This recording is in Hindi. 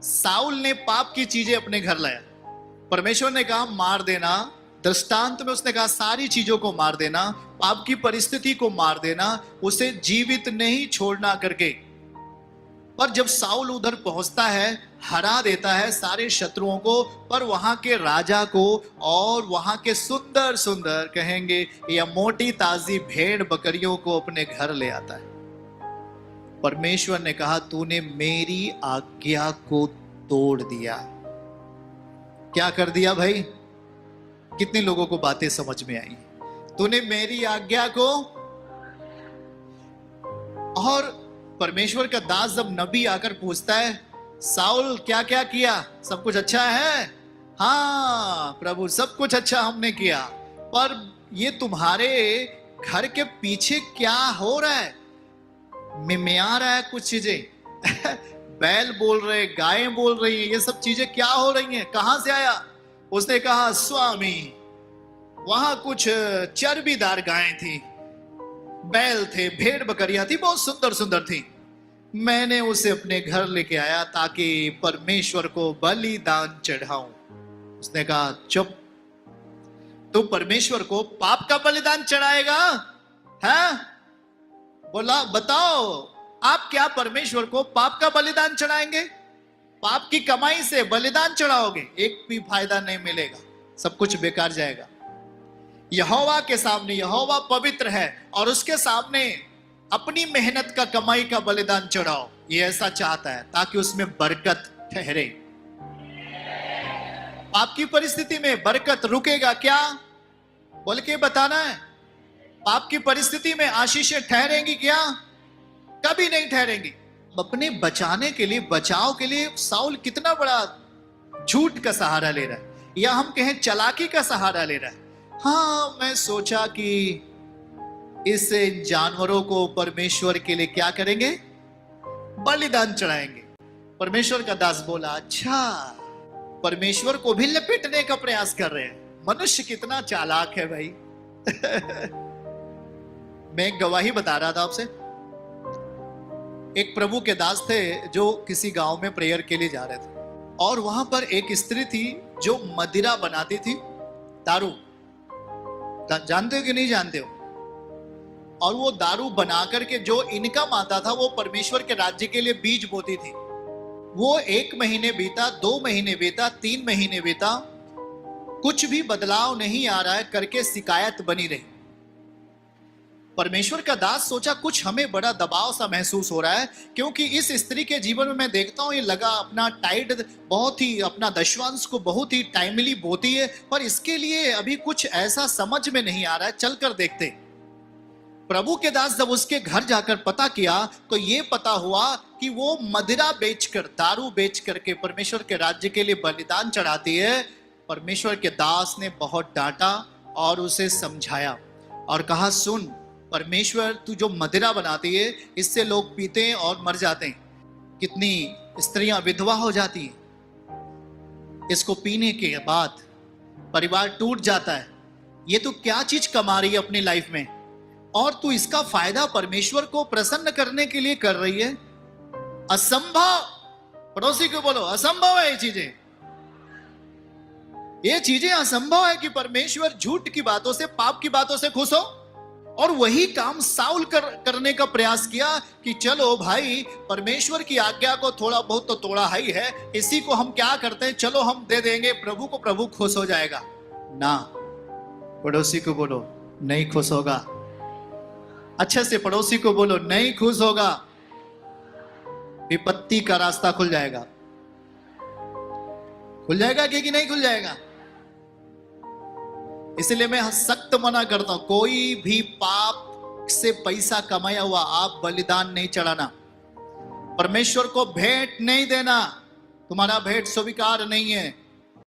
साउल ने पाप की चीजें अपने घर लाया। परमेश्वर ने कहा मार देना, दृष्टांत में उसने कहा सारी चीजों को मार देना, पाप की परिस्थिति को मार देना, उसे जीवित नहीं छोड़ना करके। पर जब साउल उधर पहुंचता है, हरा देता है सारे शत्रुओं को, पर वहां के राजा को और वहां के सुंदर सुंदर कहेंगे या मोटी ताजी भेड़ बकरियों को अपने घर ले आता है। परमेश्वर ने कहा तूने मेरी आज्ञा को तोड़ दिया। क्या कर दिया भाई? कितने लोगों को बातें समझ में आई? तूने मेरी आज्ञा को। और परमेश्वर का दास जब नबी आकर पूछता है साउल क्या क्या किया, सब कुछ अच्छा है? हाँ प्रभु सब कुछ अच्छा हमने किया, पर ये तुम्हारे घर के पीछे क्या हो रहा है? मिमिया रहा है कुछ चीजें बैल बोल रहे, गायें बोल रही हैं, ये सब चीजें क्या हो रही हैं, कहां से आया? उसने कहा स्वामी वहां कुछ चर्बीदार गायें थी, बैल थे, भेड़ बकरियां थी, बहुत सुंदर सुंदर थी। मैंने उसे अपने घर लेके आया ताकि परमेश्वर को बलिदान चढ़ाऊं। उसने कहा चुप, तू परमेश्वर को पाप का बलिदान चढ़ाएगा? है? बोला बताओ आप क्या परमेश्वर को पाप का बलिदान चढ़ाएंगे? पाप की कमाई से बलिदान चढ़ाओगे, एक भी फायदा नहीं मिलेगा, सब कुछ बेकार जाएगा। यहोवा के सामने, यहोवा पवित्र है और उसके सामने अपनी मेहनत का कमाई का बलिदान चढ़ाओ। ये ऐसा चाहता है ताकि उसमें बरकत ठहरे। पाप की परिस्थिति में बरकत रुकेगा क्या? बोल के बताना है। पाप की परिस्थिति में आशीषें ठहरेंगी क्या? कभी नहीं ठहरेंगी। अपने बचाने के लिए, बचाव के लिए साउल कितना बड़ा झूठ का सहारा ले रहा है, या हम कहें चालाकी का सहारा ले रहा है। हाँ मैं सोचा कि इस जानवरों को परमेश्वर के लिए क्या करेंगे? बलिदान चढ़ाएंगे। परमेश्वर का दास बोला अच्छा, परमेश्वर को भी लपेटने का प्रयास कर रहे हैं। मनुष्य कितना चालाक है भाई मैं एक गवाही बता रहा था आपसे। एक प्रभु के दास थे जो किसी गांव में प्रेयर के लिए जा रहे थे, और वहां पर एक स्त्री थी जो मदिरा बनाती थी, दारू। जानते हो कि नहीं जानते हो? और वो दारू बना करके जो इनकम आता था वो परमेश्वर के राज्य के लिए बीज बोती थी। वो 1 महीने बीता, 2 महीने बीता, 3 महीने बीता, कुछ भी बदलाव नहीं आ रहा है करके शिकायत बनी रही। परमेश्वर का दास सोचा कुछ हमें बड़ा दबाव सा महसूस हो रहा है, क्योंकि इस स्त्री के जीवन में मैं देखता हूं ये लगा अपना टाइट, बहुत ही अपना दशवांश को बहुत ही टाइमली बोती है, पर इसके लिए अभी कुछ ऐसा समझ में नहीं आ रहा है, चलकर देखते। प्रभु के दास जब उसके घर जाकर पता किया तो ये पता हुआ कि वो मदिरा बेचकर, दारू बेच करके परमेश्वर के राज्य के लिए बलिदान चढ़ाती है। परमेश्वर के दास ने बहुत डांटा और उसे समझाया और कहा सुन, परमेश्वर तू जो मदिरा बनाती है इससे लोग पीते हैं और मर जाते हैं, कितनी स्त्रियां विधवा हो जाती हैं, इसको पीने के बाद परिवार टूट जाता है। ये तू क्या चीज कमा रही है अपनी लाइफ में, और तू इसका फायदा परमेश्वर को प्रसन्न करने के लिए कर रही है? असंभव। पड़ोसी को बोलो असंभव है ये चीजें। ये चीजें असंभव है कि परमेश्वर झूठ की बातों से, पाप की बातों से खुश हो। और वही काम साउल करने का प्रयास किया कि चलो भाई परमेश्वर की आज्ञा को थोड़ा बहुत तो तोड़ा ही है, इसी को हम क्या करते हैं, चलो हम दे देंगे प्रभु को, प्रभु खुश हो जाएगा। ना, पड़ोसी को बोलो नहीं खुश होगा। अच्छे से पड़ोसी को बोलो नहीं खुश होगा। विपत्ति का रास्ता खुल जाएगा। खुल जाएगा कि नहीं खुल जाएगा? इसलिए मैं सख्त मना करता हूं, कोई भी पाप से पैसा कमाया हुआ आप बलिदान नहीं चढ़ाना, परमेश्वर को भेंट नहीं देना। तुम्हारा भेंट स्वीकार नहीं है।